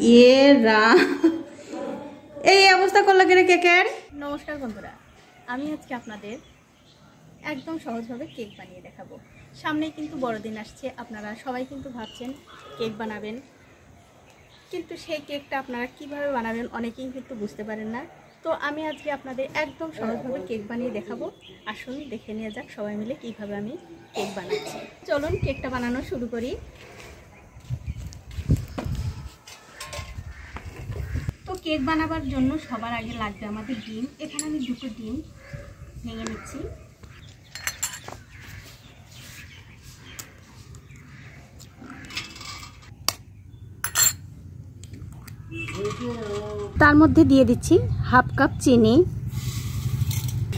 ইয়ে রা এই অবস্থা করলো কেন কেকের? নমস্কার বন্ধুরা, আমি আজকে আপনাদের একদম সহজভাবে কেক বানিয়ে দেখাবো। সামনেই কিন্তু বড়দিন আসছে, আপনারা সবাই কিন্তু ভাবছেন কেক বানাবেন, কিন্তু সেই কেকটা আপনারা কিভাবে বানাবেন অনেকেই কিন্তু বুঝতে পারেন না। তো আমি আজকে আপনাদের একদম সহজভাবে কেক বানিয়ে দেখাবো। আসুন দেখে নিয়ে যাক সবাই মিলে কিভাবে আমি কেক বানাচ্ছি। চলুন কেকটা বানানো শুরু করি। তো কেক বানাবার জন্য সবার আগে লাগবে আমাদের ডিম। এখানে আমি 2টো ডিম ভেঙে নিচ্ছি। তার মধ্যে দিয়ে দিচ্ছি হাফ কাপ চিনি।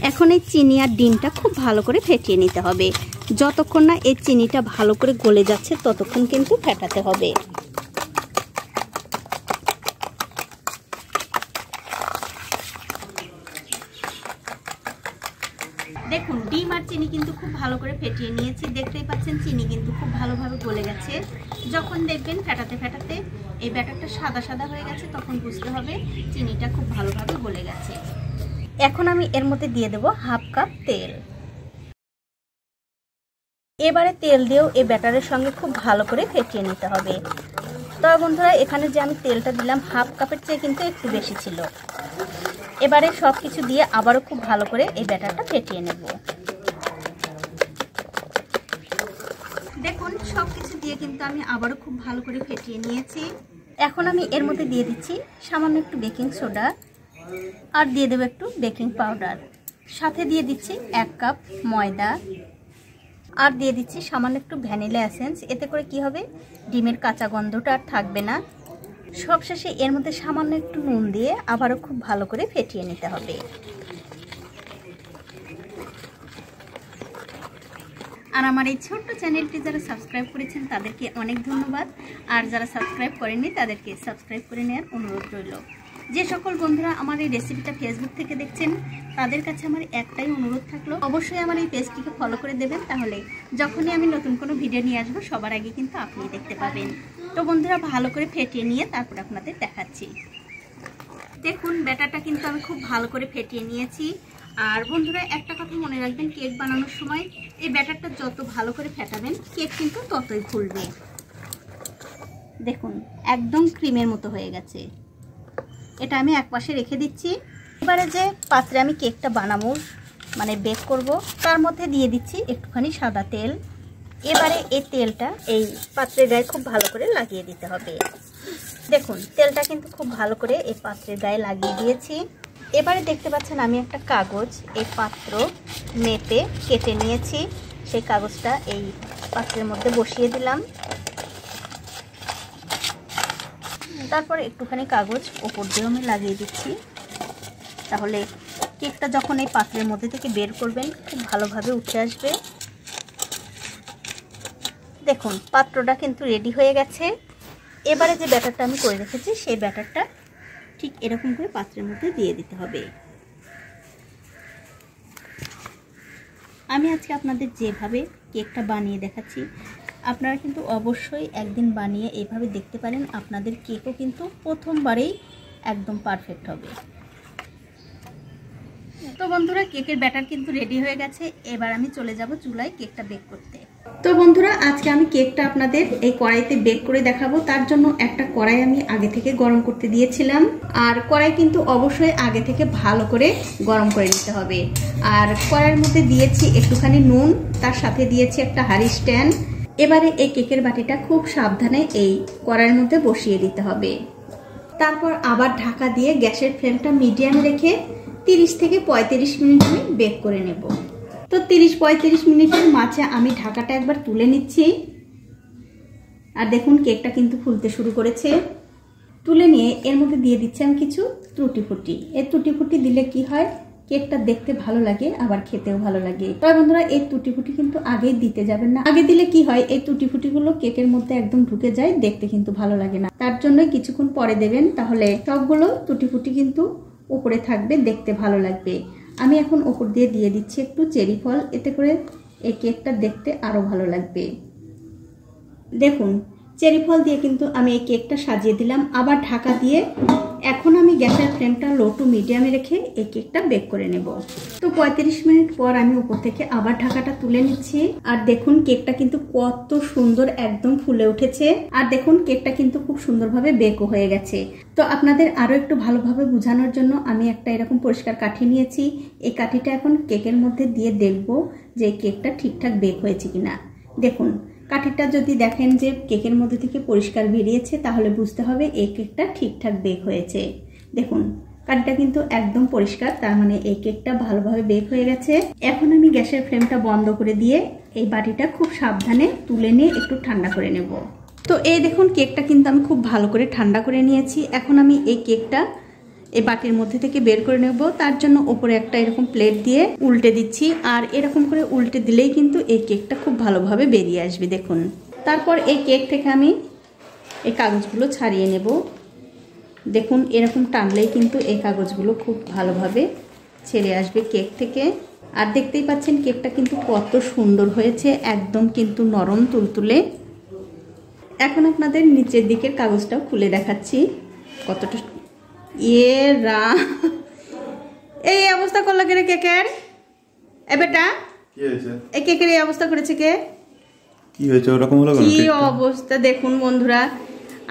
এখন এই চিনি আর ডিমটা খুব ভালো করে ফেটিয়ে নিতে হবে। যতক্ষণ না এই চিনিটা ভালো করে গলে যাচ্ছে ততক্ষণ কিন্তু ফেটাতে হবে। দেখুন ডিম আর চিনি কিন্তু খুব ভালো করে ফেটিয়ে নিয়েছি। দেখতেই পাচ্ছেন চিনি কিন্তু খুব ভালোভাবে গলে গেছে। যখন দেখবেন ফেটাতে ফেটাতে এই ব্যাটারটা সাদা সাদা হয়ে গেছে তখন বুঝতে হবে চিনিটা খুব ভালোভাবে গলে গেছে। এখন আমি এর মধ্যে দিয়ে দেব হাফ কাপ তেল। এবারে তেল দিয়েও এই ব্যাটারের সঙ্গে খুব ভালো করে ফেটিয়ে নিতে হবে। তবে বন্ধুরা এখানে যে আমি তেলটা দিলাম হাফ কাপের চেয়ে কিন্তু একটু বেশি ছিল। এবারে সব কিছু দিয়ে আবারও খুব ভালো করে এই ব্যাটারটা ফেটিয়ে নেব। দেখুন সব কিছু দিয়ে কিন্তু আমি আবারও খুব ভালো করে ফেটিয়ে নিয়েছি। এখন আমি এর মধ্যে দিয়ে দিচ্ছি সামান্য একটু বেকিং সোডা আর দিয়ে দেবো একটু বেকিং পাউডার। সাথে দিয়ে দিচ্ছি 1 কাপ ময়দা আর দিয়ে দিচ্ছি সামান্য একটু ভ্যানিলা এসেন্স। এতে করে কি হবে, ডিমের কাঁচা গন্ধটা আর থাকবে না। সবশেষে এর মধ্যে সামান্য একটু নুন দিয়ে আবারও খুব ভালো করে ফেটিয়ে নিতে হবে। আর আমার এই ছোট্ট চ্যানেলটি যারা সাবস্ক্রাইব করেছেন তাদেরকে অনেক ধন্যবাদ, আর যারা সাবস্ক্রাইব করেননি তাদেরকে সাবস্ক্রাইব করে নেওয়ার অনুরোধ রইল। যে সকল বন্ধুরা আমার এই রেসিপিটা ফেসবুক থেকে দেখছেন তাদের কাছে আমার একটাই অনুরোধ থাকলো, অবশ্যই আমার এই পেজটিকে ফলো করে দেবেন। তাহলে যখনই আমি নতুন কোনো ভিডিও নিয়ে আসবো সবার আগে কিন্তু আপনি দেখতে পাবেন। তো বন্ধুরা ভালো করে ফেটিয়ে নিয়ে তারপর আপনাদের দেখাচ্ছি। দেখুন ব্যাটারটা কিন্তু আমি খুব ভালো করে ফেটিয়ে নিয়েছি। আর বন্ধুরা একটা কথা মনে রাখবেন, কেক বানানোর সময় এই ব্যাটারটা যত ভালো করে ফেটাবেন কেক কিন্তু ততই ফুলবে। দেখুন একদম ক্রিমের মতো হয়ে গেছে। এটা আমি একপাশে রেখে দিচ্ছি। এবারে যে পাত্রে আমি কেকটা বানাবো মানে বেক করব তার মধ্যে দিয়ে দিচ্ছি একটুখানি সাদা তেল। এবারে এই তেলটা এই পাত্রের গায়ে খুব ভালো করে লাগিয়ে দিতে হবে। দেখুন তেলটা কিন্তু খুব ভালো করে এই পাত্রের গায়ে লাগিয়ে দিয়েছি। এবারে দেখতে পাচ্ছেন আমি একটা কাগজ এই পাত্র মেপে কেটে নিয়েছি। সেই কাগজটা এই পাত্রের মধ্যে বসিয়ে দিলাম। তারপরে একটুখানি কাগজ ওপর দিয়ে আমি লাগিয়ে দিচ্ছি। তাহলে কেকটা যখন এই পাত্রের মধ্যে থেকে বের করবেন খুব ভালোভাবে উঠে আসবে। দেখুন পাত্রটা কিন্তু রেডি হয়ে গেছে। এবারে যে ব্যাটারটা আমি করে রেখেছি সেই ব্যাটারটা ঠিক এরকম করে পাত্রের মধ্যে দিয়ে দিতে হবে। আমি আজকে আপনাদের যেভাবে কেকটা বানিয়ে দেখাচ্ছি আপনারা কিন্তু অবশ্যই একদিন বানিয়ে এইভাবে দেখতে পারেন। আপনাদের কেকও কিন্তু প্রথমবারেই একদম পারফেক্ট হবে। তো বন্ধুরা কেকের ব্যাটার কিন্তু রেডি হয়ে গেছে। এবার আমি চলে যাব চুলায় কেকটা বেক করতে। তো বন্ধুরা আজকে আমি কেকটা আপনাদের এই কড়াইতে বেক করে দেখাবো। তার জন্য একটা কড়াই আমি আগে থেকে গরম করতে দিয়েছিলাম। আর কড়াই কিন্তু অবশ্যই আগে থেকে ভালো করে গরম করে নিতে হবে। আর কড়াইয়ের মধ্যে দিয়েছি একটুখানি নুন, তার সাথে দিয়েছি একটা হাঁড়ি স্ট্যান্ড। এবারে এই কেকের বাটিটা খুব সাবধানে এই কড়াইয়ের মধ্যে বসিয়ে দিতে হবে। তারপর আবার ঢাকা দিয়ে গ্যাসের ফ্লেমটা মিডিয়ামে রেখে 30 থেকে 35 মিনিট আমি বেক করে নেব। তো 30-35 মিনিটের মাঝে আমি ঢাকাটা একবার তুলে নিচ্ছি। আর দেখুন কেকটা কিন্তু ফুলতে শুরু করেছে। তুলে নিয়ে এর মধ্যে দিয়ে দিচ্ছি আমি কিছু টুটি ফুটি। এই টুটি ফুটি দিলে কি হয়, কেকটা দেখতে ভালো লাগে আবার খেতেও ভালো লাগে। তবে বন্ধুরা এই টুটি ফুটি কিন্তু আগেই দিতে যাবেন না। আগে দিলে কি হয়, এই টুটি ফুটিগুলো কেকের মধ্যে একদম ঢুকে যায়, দেখতে কিন্তু ভালো লাগে না। তার জন্য কিছুক্ষণ পরে দেবেন, তাহলে সবগুলো টুটি ফুটি কিন্তু উপরে থাকবে, দেখতে ভালো লাগবে। আমি এখন উপর দিয়ে দিচ্ছি একটু চেরি ফল। এতে করে এই কেকটা দেখতে আরো ভালো লাগবে। দেখুন চেরি ফল দিয়ে কিন্তু আমি এই কেকটা সাজিয়ে দিলাম, আবার ঢাকা দিয়ে। এখন আমি গ্যাসের ফ্লেমটা লো টু মিডিয়ামে রেখে এই কেকটা বেক করে নেব। তো 35 মিনিট পর আমি উপর থেকে আবার ঢাকাটা তুলে নিচ্ছি। আর দেখুন কেকটা কিন্তু কত সুন্দর একদম ফুলে উঠেছে। আর দেখুন কেকটা কিন্তু খুব সুন্দরভাবে বেকও হয়ে গেছে। তো আপনাদের আরো একটু ভালোভাবে বোঝানোর জন্য আমি একটা এরকম পরিষ্কার কাঠি নিয়েছি। এই কাঠিটা এখন কেকের মধ্যে দিয়ে দেখব যে কেকটা ঠিকঠাক বেক হয়েছে কিনা। দেখুন কাঠিটা যদি দেখেন যে কেকের মধ্যে থেকে পরিষ্কার বেরিয়েছে, তাহলে বুঝতে হবে এই কেকটা ঠিকঠাক বেক হয়েছে। দেখুন কাঠিটা কিন্তু একদম পরিষ্কার, তার মানে এই কেকটা ভালোভাবে বেক হয়ে গেছে। এখন আমি গ্যাসের ফ্লেমটা বন্ধ করে দিয়ে এই বাটিটা খুব সাবধানে তুলে নিয়ে একটু ঠান্ডা করে নেব। তো এই দেখুন কেকটা কিন্তু আমি খুব ভালো করে ঠান্ডা করে নিয়েছি। এখন আমি এই কেকটা এই বাটির মধ্যে থেকে বের করে নেব। তার জন্য ওপরে একটা এরকম প্লেট দিয়ে উল্টে দিচ্ছি। আর এরকম করে উল্টে দিলেই কিন্তু এই কেকটা খুব ভালোভাবে বেরিয়ে আসবে। দেখুন তারপর এই কেক থেকে আমি এই কাগজগুলো ছাড়িয়ে নেব। দেখুন এরকম টানলেই কিন্তু এই কাগজগুলো খুব ভালোভাবে ছেড়ে আসবে কেক থেকে। আর দেখতেই পাচ্ছেন কেকটা কিন্তু কত সুন্দর হয়েছে, একদম কিন্তু নরম তুলতুলে। এখন আপনাদের নিচের দিকের কাগজটাও খুলে দেখাচ্ছি কতটা। এই অবস্থা করলো কে রে কেকের? এ বেটা কি হয়েছে? এই কেকের এই অবস্থা করেছে কে? কি হয়েছে ওরকম হলো? কি অবস্থা দেখুন বন্ধুরা,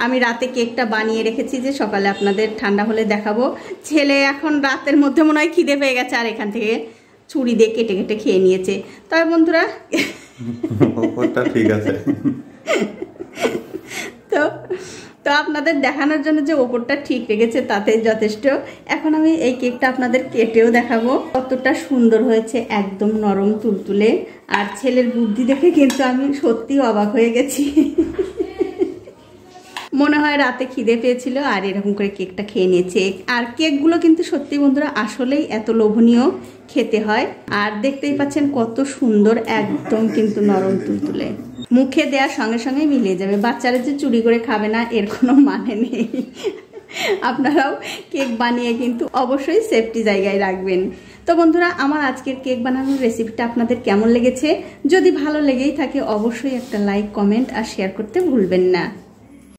আমি রাতে কেকটা বানিয়ে রেখেছি যে সকালে আপনাদের ঠান্ডা হলে দেখাবো। ছেলে এখন রাতের মধ্যে মনে হয় খিদে পেয়ে গেছে, আর এখান থেকে ছুরি দিয়ে কেটে কেটে খেয়ে নিয়েছে। তবে বন্ধুরা ওটা ঠিক আছে। তো আপনাদের দেখানোর জন্য যে ওপরটা ঠিক রেখেছে তাতে যথেষ্ট। এখন আমি এই কেকটা আপনাদের কেটেও দেখাবো কতটা সুন্দর হয়েছে, একদম নরম তুলতুলে। আর ছেলের বুদ্ধি দেখে কিন্তু আমি সত্যি অবাক হয়ে গেছি। মনে হয় রাতে খিদে পেয়েছিল আর এরকম করে কেকটা খেয়ে নিয়েছে। আর কেকগুলো কিন্তু সত্যি বন্ধুরা আসলেই এত লোভনীয় খেতে হয়। আর দেখতেই পাচ্ছেন কত সুন্দর, একদম কিন্তু নরম তুলতুলে, মুখে দেওয়ার সঙ্গে সঙ্গে মিলিয়ে যাবে। বাচ্চারা যে চুরি করে খাবে না এর কোনো মানে নেই। আপনারাও কেক বানিয়ে কিন্তু অবশ্যই সেফটি জায়গায় রাখবেন। তো বন্ধুরা আমার আজকের কেক বানানোর রেসিপিটা আপনাদের কেমন লেগেছে? যদি ভালো লেগেই থাকে অবশ্যই একটা লাইক, কমেন্ট আর শেয়ার করতে ভুলবেন না।